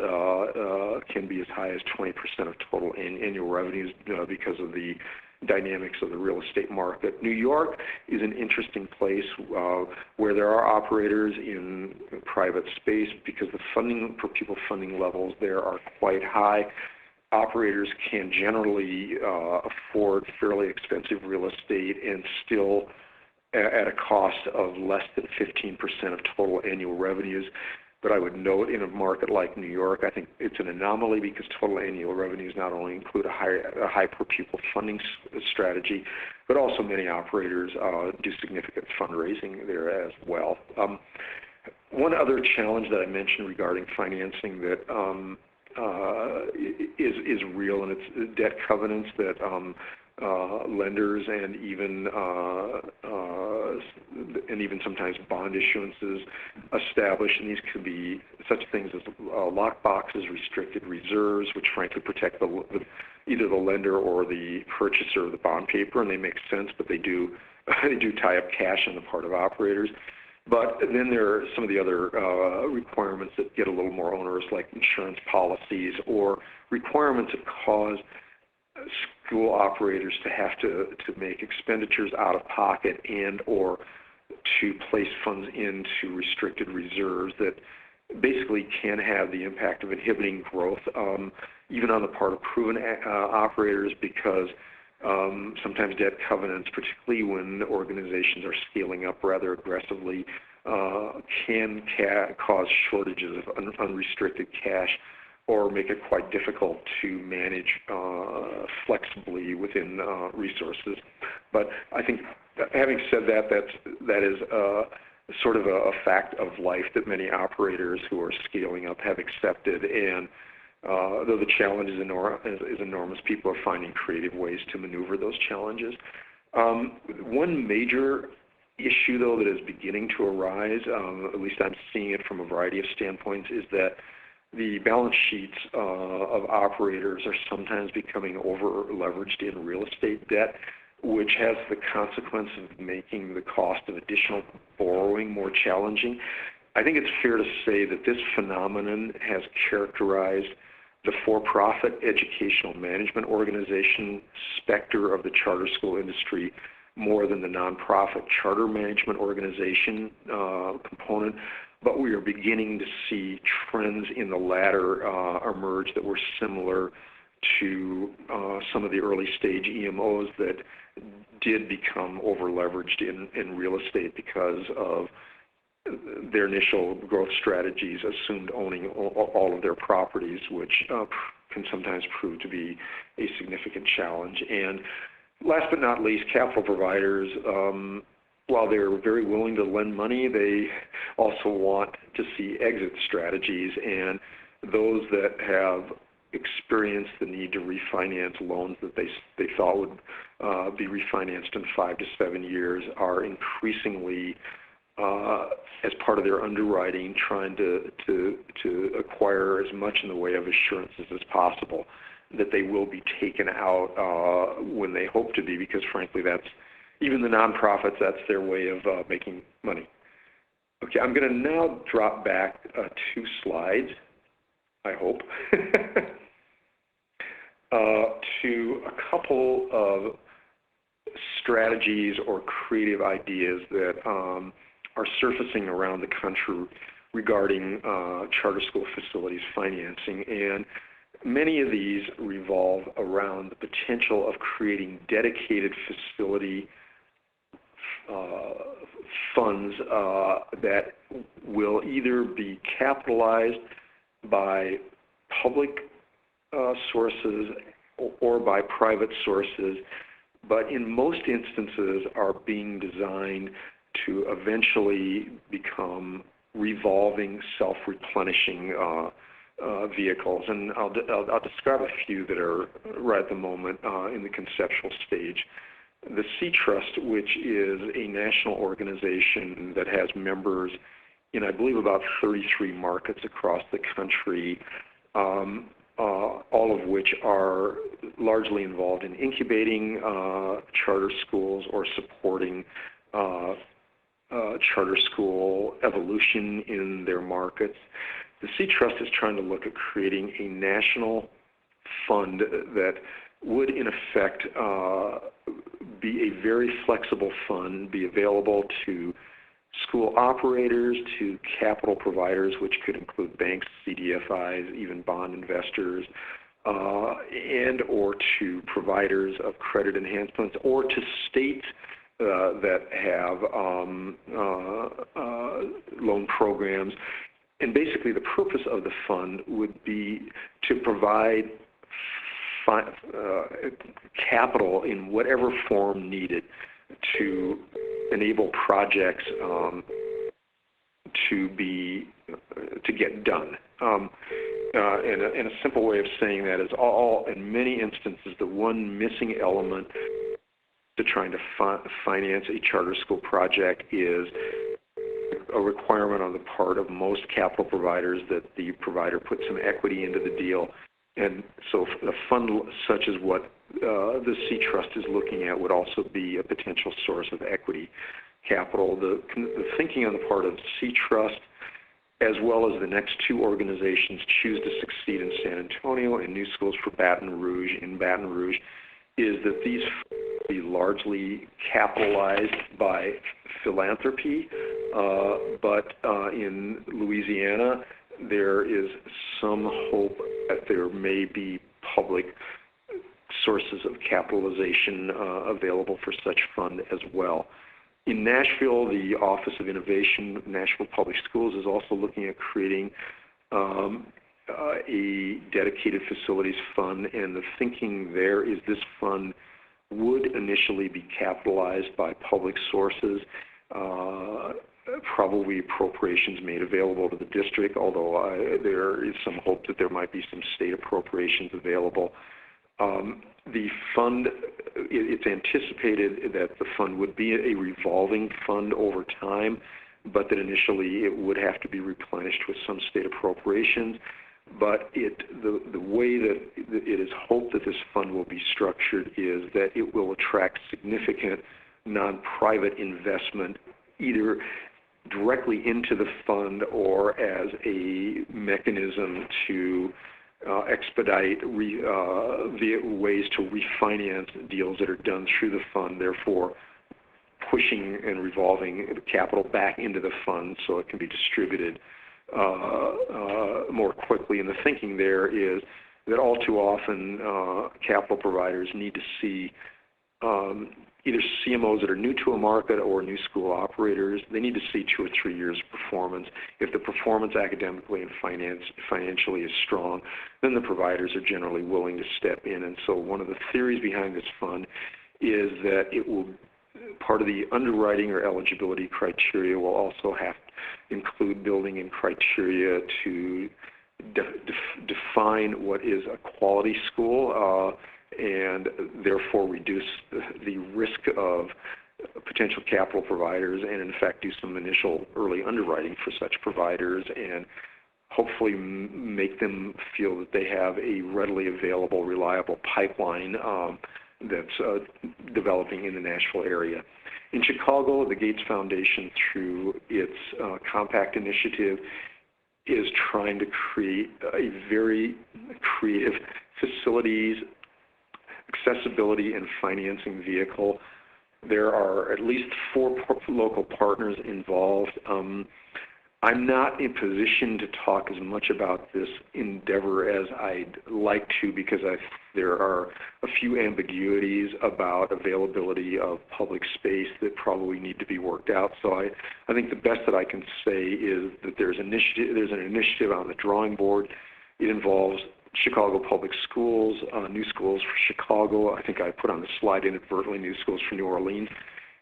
can be as high as 20% of total annual revenues because of the dynamics of the real estate market. New York is an interesting place where there are operators in private space because the funding per pupil funding levels there are quite high. Operators can generally afford fairly expensive real estate and still at a cost of less than 15% of total annual revenues. But I would note in a market like New York, I think it's an anomaly because total annual revenues not only include a high per pupil funding strategy, but also many operators do significant fundraising there as well. One other challenge that I mentioned regarding financing that is real, and it's debt covenants that lenders and even and even sometimes bond issuances established, and these could be such things as lock boxes, restricted reserves, which frankly protect either the lender or the purchaser of the bond paper, and they make sense, but they do tie up cash on the part of operators. But then there are some of the other requirements that get a little more onerous, like insurance policies or requirements that cause school operators to have to make expenditures out of pocket and or to place funds into restricted reserves that basically can have the impact of inhibiting growth, even on the part of proven operators, because sometimes debt covenants, particularly when organizations are scaling up rather aggressively, can cause shortages of unrestricted cash or make it quite difficult to manage flexibly within resources. But I think, having said that, that is sort of a fact of life that many operators who are scaling up have accepted. And though the challenge is enormous, people are finding creative ways to maneuver those challenges. One major issue, though, that is beginning to arise, at least I'm seeing it from a variety of standpoints, is that the balance sheets of operators are sometimes becoming over-leveraged in real estate debt, which has the consequence of making the cost of additional borrowing more challenging. I think it's fair to say that this phenomenon has characterized the for-profit educational management organization specter of the charter school industry more than the nonprofit charter management organization component. But we are beginning to see trends in the latter emerge that were similar to some of the early stage EMOs that did become over-leveraged in real estate because of their initial growth strategies assumed owning all of their properties, which can sometimes prove to be a significant challenge. And last but not least, capital providers, while they're very willing to lend money, they also want to see exit strategies, and those that have experienced the need to refinance loans that they thought would be refinanced in 5 to 7 years are increasingly, as part of their underwriting, trying to acquire as much in the way of assurances as possible that they will be taken out when they hope to be, because frankly that's, even the nonprofits, that's their way of making money. Okay, I'm going to now drop back 2 slides, I hope, to a couple of strategies or creative ideas that are surfacing around the country regarding charter school facilities financing. And many of these revolve around the potential of creating dedicated facility funds that will either be capitalized by public sources or by private sources, but in most instances are being designed to eventually become revolving, self-replenishing vehicles. And I'll describe a few that are right at the moment in the conceptual stage. The C Trust, which is a national organization that has members in, I believe, about 33 markets across the country, all of which are largely involved in incubating charter schools or supporting charter school evolution in their markets. The C Trust is trying to look at creating a national fund that would, in effect, be a very flexible fund, be available to school operators, to capital providers, which could include banks, CDFIs, even bond investors, and or to providers of credit enhancements, or to states that have loan programs. And basically the purpose of the fund would be to provide capital in whatever form needed to enable projects to get done. And a simple way of saying that is in many instances, the one missing element to trying to finance a charter school project is a requirement on the part of most capital providers that the provider put some equity into the deal. And so a fund such as what the C Trust is looking at would also be a potential source of equity capital. The thinking on the part of C Trust, as well as the next two organizations, Choose to Succeed in San Antonio and New Schools for Baton Rouge in Baton Rouge, is that these will be largely capitalized by philanthropy, but in Louisiana, there is some hope that there may be public sources of capitalization available for such fund as well. In Nashville, the Office of Innovation, Nashville Public Schools, is also looking at creating a dedicated facilities fund, and the thinking there is this fund would initially be capitalized by public sources, probably appropriations made available to the district, although there is some hope that there might be some state appropriations available. The fund, it's anticipated that the fund would be a revolving fund over time, but that initially it would have to be replenished with some state appropriations. But the way that it is hoped that this fund will be structured is that it will attract significant non-private investment, either directly into the fund or as a mechanism to expedite ways to refinance deals that are done through the fund, therefore pushing and revolving capital back into the fund so it can be distributed more quickly. And the thinking there is that all too often capital providers need to see either CMOs that are new to a market or new school operators. They need to see 2 or 3 years of performance. If the performance academically and financially is strong, then the providers are generally willing to step in. And so one of the theories behind this fund is that it will, part of the underwriting or eligibility criteria will also have to include building in criteria to define what is a quality school, and therefore reduce the risk of potential capital providers, and in fact do some initial early underwriting for such providers, and hopefully make them feel that they have a readily available, reliable pipeline that's developing in the Nashville area. In Chicago, the Gates Foundation, through its Compact initiative, is trying to create a very creative facilities accessibility and financing vehicle. There are at least 4 local partners involved. I'm not in position to talk as much about this endeavor as I'd like to, because there are a few ambiguities about availability of public space that probably need to be worked out. So I think the best that I can say is that there's an initiative on the drawing board. It involves Chicago Public Schools, New Schools for Chicago. I think I put on the slide inadvertently New Schools for New Orleans.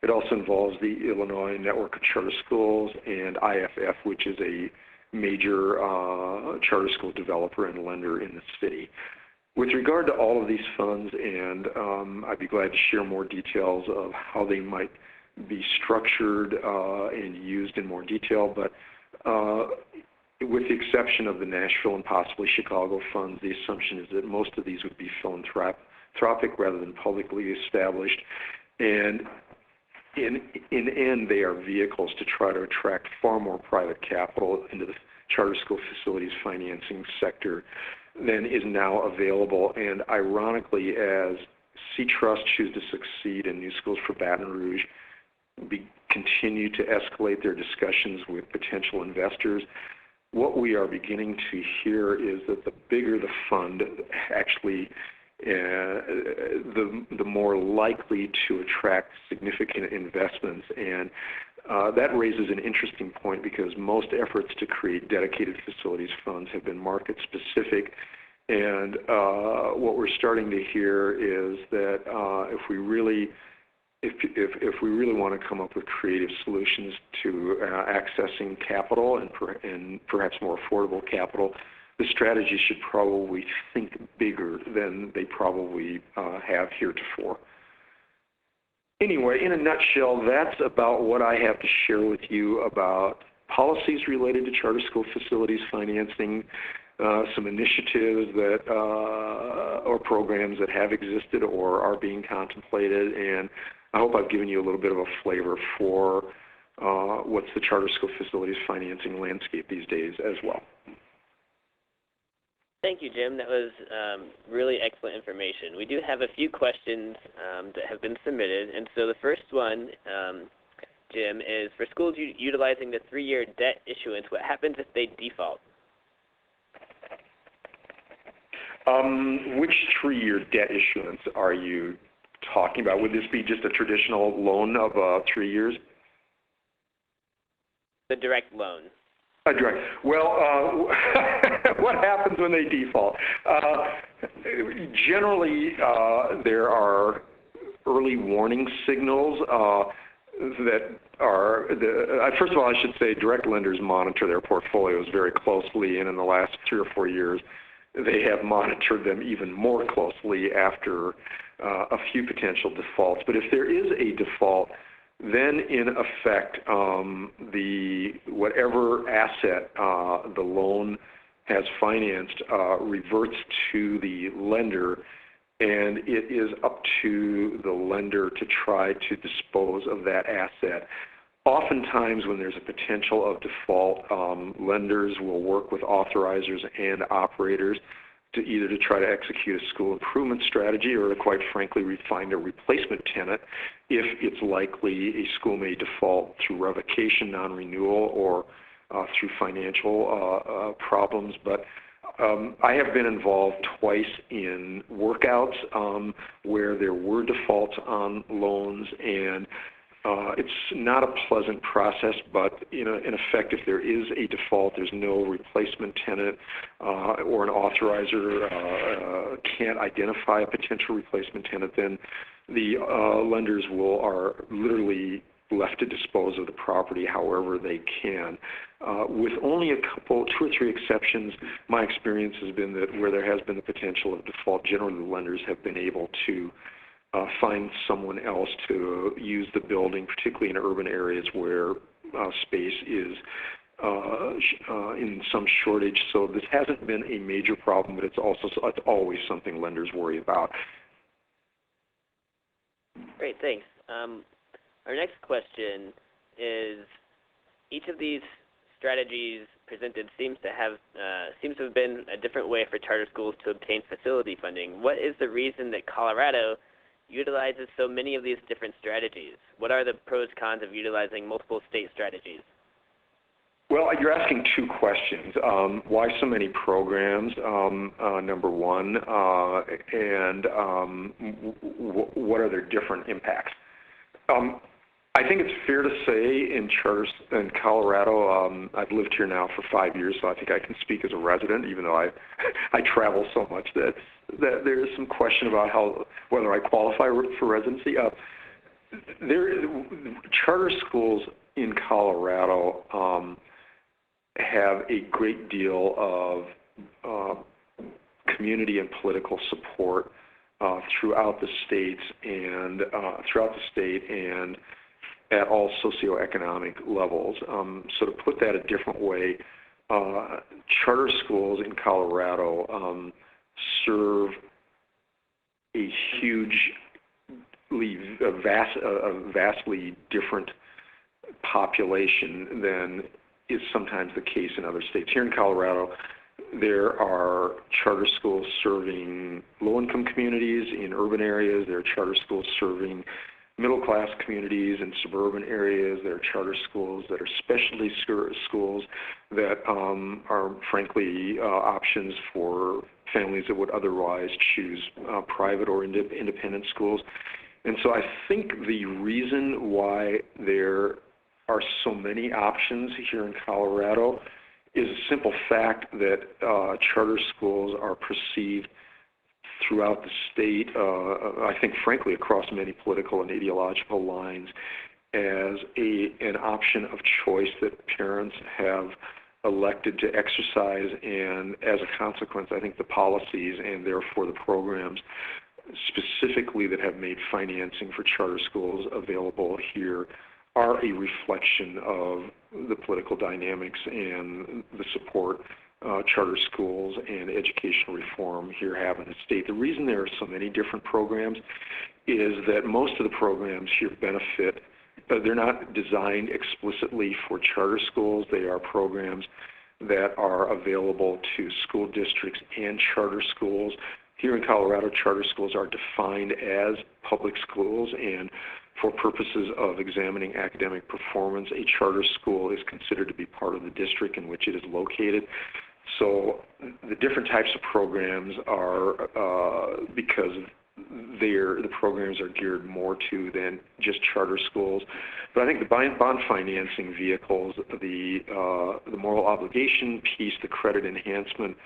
It also involves the Illinois Network of Charter Schools and IFF, which is a major charter school developer and lender in the city. With regard to all of these funds, and I'd be glad to share more details of how they might be structured and used in more detail, but with the exception of the Nashville and possibly Chicago funds, the assumption is that most of these would be philanthropic rather than publicly established. And in end, they are vehicles to try to attract far more private capital into the charter school facilities financing sector than is now available. And ironically, as C Trust, Choose to Succeed, and New Schools for Baton Rouge continue to escalate their discussions with potential investors, what we are beginning to hear is that the bigger the fund, actually, the more likely to attract significant investments. And that raises an interesting point, because most efforts to create dedicated facilities funds have been market specific. And what we're starting to hear is that if we really want to come up with creative solutions to accessing capital and perhaps more affordable capital, the strategy should probably think bigger than they probably have heretofore. Anyway, in a nutshell, that's about what I have to share with you about policies related to charter school facilities financing, some initiatives that or programs that have existed or are being contemplated, and I hope I've given you a little bit of a flavor for what's the charter school facilities financing landscape these days as well. Thank you, Jim. That was really excellent information. We do have a few questions that have been submitted, and so the first one, Jim, is for schools utilizing the 3-year debt issuance, what happens if they default? Which 3-year debt issuance are you talking about? Would this be just a traditional loan of 3 years? The direct loan. Direct. Well, what happens when they default? Generally, there are early warning signals that are, first of all, I should say direct lenders monitor their portfolios very closely, and in the last 3 or 4 years, they have monitored them even more closely after a few potential defaults. But if there is a default, then in effect, whatever asset the loan has financed reverts to the lender, and it is up to the lender to try to dispose of that asset. Oftentimes when there's a potential of default, lenders will work with authorizers and operators to either to try to execute a school improvement strategy or to, quite frankly, find a replacement tenant if it's likely a school may default through revocation, non-renewal, or through financial problems. But I have been involved twice in workouts where there were defaults on loans, and it's not a pleasant process, but in effect, if there is a default, there's no replacement tenant or an authorizer can't identify a potential replacement tenant, then the lenders are literally left to dispose of the property however they can. With only a couple, 2 or 3 exceptions, my experience has been that where there has been the potential of default, generally the lenders have been able to find someone else to use the building, particularly in urban areas where space is in some shortage. So this hasn't been a major problem, but it's always something lenders worry about. Great, thanks. Our next question is, each of these strategies presented seems to have been a different way for charter schools to obtain facility funding. What is the reason that Colorado utilizes so many of these different strategies? What are the pros and cons of utilizing multiple state strategies? Well, you're asking 2 questions. Why so many programs, number one, and what are their different impacts? I think it's fair to say in Colorado, I've lived here now for 5 years, so I think I can speak as a resident, even though I travel so much that there is some question about whether I qualify for residency. Charter schools in Colorado have a great deal of community and political support throughout the state and at all socioeconomic levels. So to put that a different way, charter schools in Colorado serve a vastly different population than is sometimes the case in other states. Here in Colorado, there are charter schools serving low-income communities in urban areas. There are charter schools serving middle-class communities in suburban areas. There are charter schools that are specialty schools that are, frankly, options for families that would otherwise choose private or independent schools. And so I think the reason why there are so many options here in Colorado is a simple fact that charter schools are perceived throughout the state, I think frankly across many political and ideological lines, as an option of choice that parents have elected to exercise, and as a consequence, I think the policies and therefore the programs specifically that have made financing for charter schools available here are a reflection of the political dynamics and the support charter schools and educational reform here have in the state. The reason there are so many different programs is that most of the programs here benefit, they're not designed explicitly for charter schools. They are programs that are available to school districts and charter schools. Here in Colorado, charter schools are defined as public schools, and for purposes of examining academic performance, a charter school is considered to be part of the district in which it is located. So the different types of programs are, because the programs are geared more to than just charter schools. But I think the bond financing vehicles, the moral obligation piece, the credit enhancement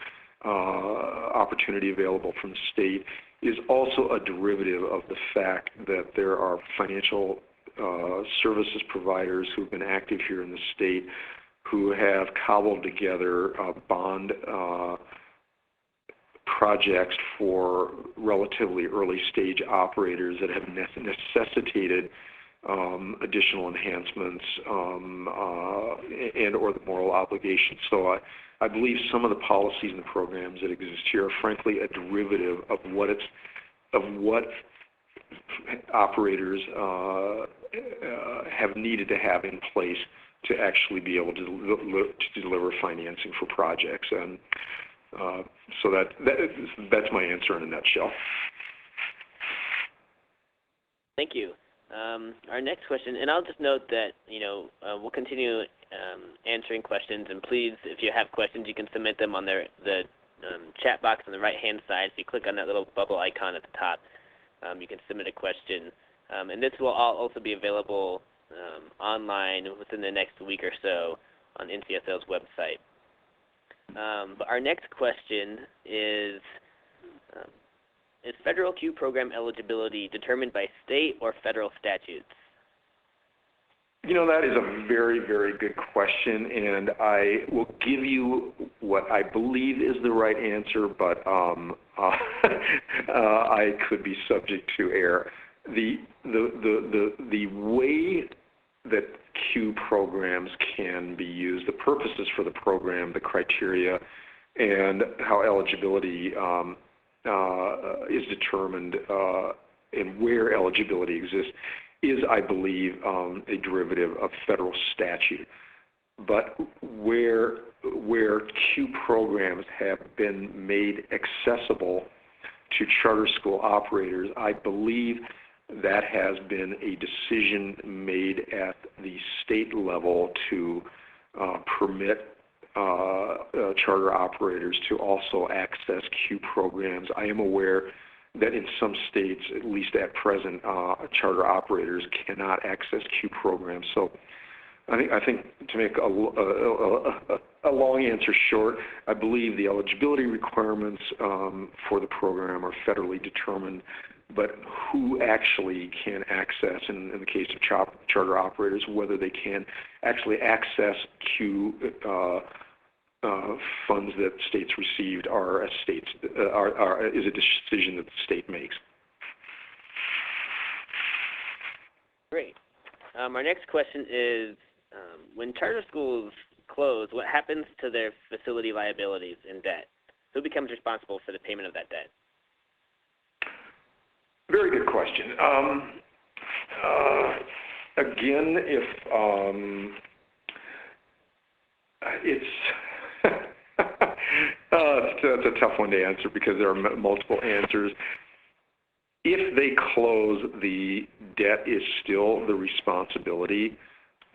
opportunity available from the state is also a derivative of the fact that there are financial services providers who've been active here in the state who have cobbled together bond projects for relatively early stage operators that have necessitated additional enhancements and or the moral obligation. So I believe some of the policies and the programs that exist here are frankly a derivative of what operators have needed to have in place to actually be able to deliver financing for projects. And so that's my answer in a nutshell. Thank you. Our next question, and I'll just note that, we'll continue answering questions, and please, if you have questions, you can submit them on the chat box on the right-hand side. If you click on that little bubble icon at the top, you can submit a question. And this will also be available online within the next week or so on NCSL's website. But our next question is federal Q program eligibility determined by state or federal statutes? That is a very, very good question, and I will give you what I believe is the right answer, but I could be subject to error. The way that Q programs can be used, the purposes for the program, the criteria, and how eligibility is determined and where eligibility exists is, I believe, a derivative of federal statute. But where Q programs have been made accessible to charter school operators, I believe that has been a decision made at the state level to permit charter operators to also access Q programs. I am aware that in some states, at least at present, charter operators cannot access Q programs. So I think to make a long answer short, I believe the eligibility requirements for the program are federally determined, but who actually can access, in the case of charter operators, whether they can actually access Q funds that states received is a decision that the state makes. Great. Our next question is, when charter schools close, what happens to their facility liabilities and debt? Who becomes responsible for the payment of that debt? Very good question. Again, it's it's a tough one to answer because there are multiple answers. If they close, the debt is still the responsibility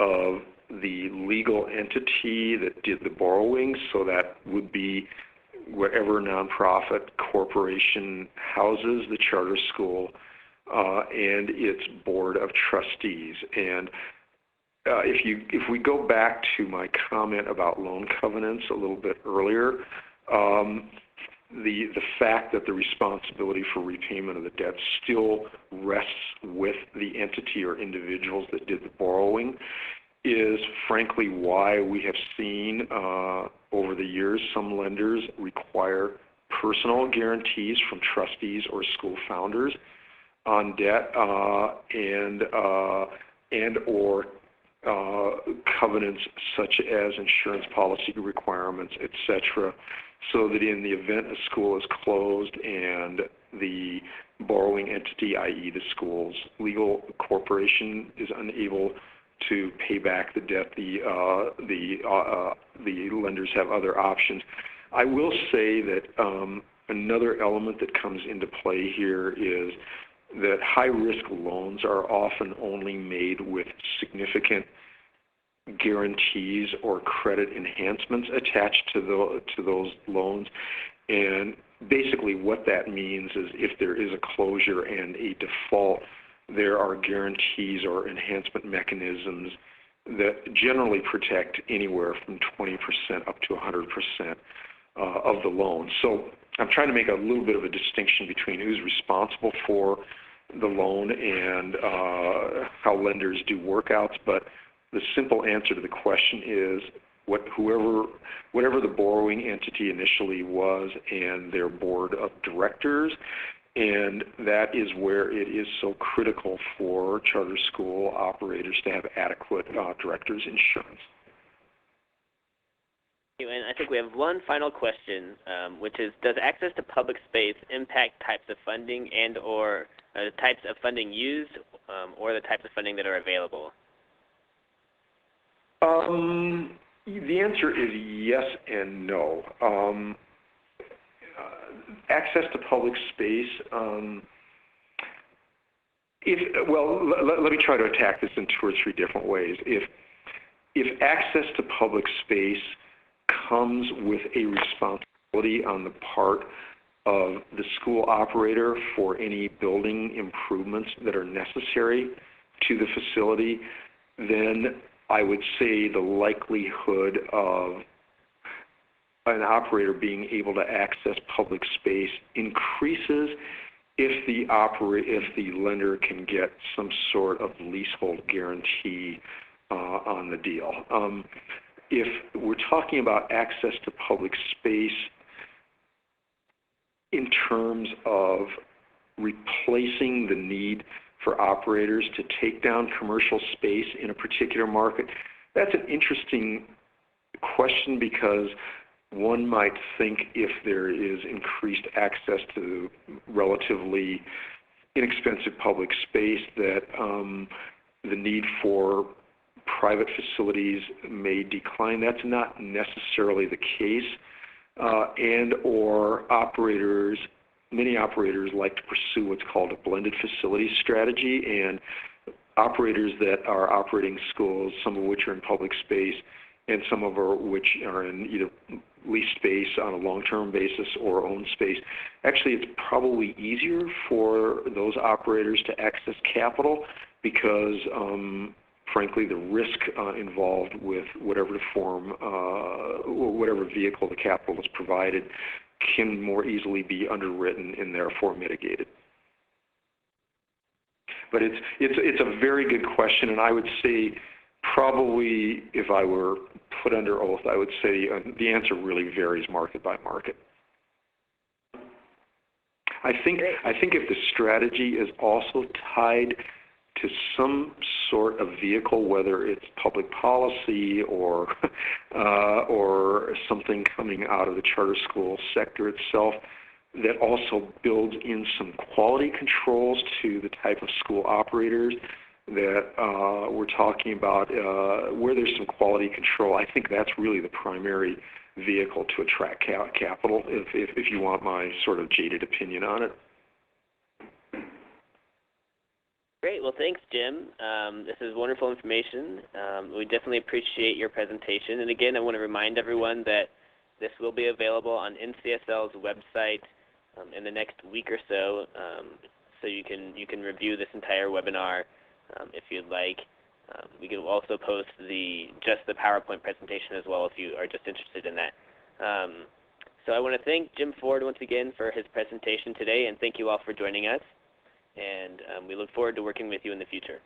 of the legal entity that did the borrowing, so that would be whatever nonprofit corporation houses the charter school and its board of trustees. And if we go back to my comment about loan covenants a little bit earlier, the fact that the responsibility for repayment of the debt still rests with the entity or individuals that did the borrowing is frankly why we have seen over the years some lenders require personal guarantees from trustees or school founders on debt and or covenants such as insurance policy requirements, etc., so that in the event a school is closed and the borrowing entity, i.e. the school's legal corporation, is unable to pay back the debt, the lenders have other options. I will say that another element that comes into play here is that high-risk loans are often only made with significant guarantees or credit enhancements attached to those loans. And basically what that means is if there is a closure and a default, there are guarantees or enhancement mechanisms that generally protect anywhere from 20% up to 100% of the loan. So I'm trying to make a little bit of a distinction between who's responsible for the loan and how lenders do workouts, but the simple answer to the question is whatever the borrowing entity initially was and their board of directors, and that is where it is so critical for charter school operators to have adequate directors' insurance. And I think we have one final question, which is, does access to public space impact types of funding and or the types of funding used or the types of funding that are available? The answer is yes and no. Access to public space, let me try to attack this in 2 or 3 different ways. If access to public space comes with a responsibility on the part of the school operator for any building improvements that are necessary to the facility, then I would say the likelihood of an operator being able to access public space increases if the lender can get some sort of leasehold guarantee on the deal. If we're talking about access to public space in terms of replacing the need for operators to take down commercial space in a particular market, that's an interesting question, because one might think if there is increased access to relatively inexpensive public space that the need for private facilities may decline. That's not necessarily the case, and or many operators like to pursue what's called a blended facility strategy, and operators that are operating schools, some of which are in public space and some of which are in either leased space on a long-term basis or owned space. Actually, it's probably easier for those operators to access capital because frankly, the risk involved with whatever vehicle the capital is provided can more easily be underwritten and therefore mitigated. But it's a very good question, and I would say probably if I were put under oath, I would say the answer really varies market by market. I think if the strategy is also tied to some sort of vehicle, whether it's public policy or something coming out of the charter school sector itself, that also builds in some quality controls to the type of school operators that we're talking about, where there's some quality control. I think that's really the primary vehicle to attract capital, if you want my sort of jaded opinion on it. Great. Well, thanks, Jim. This is wonderful information. We definitely appreciate your presentation. And again, I want to remind everyone that this will be available on NCSL's website in the next week or so, so you can review this entire webinar if you'd like. We can also post just the PowerPoint presentation as well if you are just interested in that. So I want to thank Jim Ford once again for his presentation today, and thank you all for joining us. And we look forward to working with you in the future.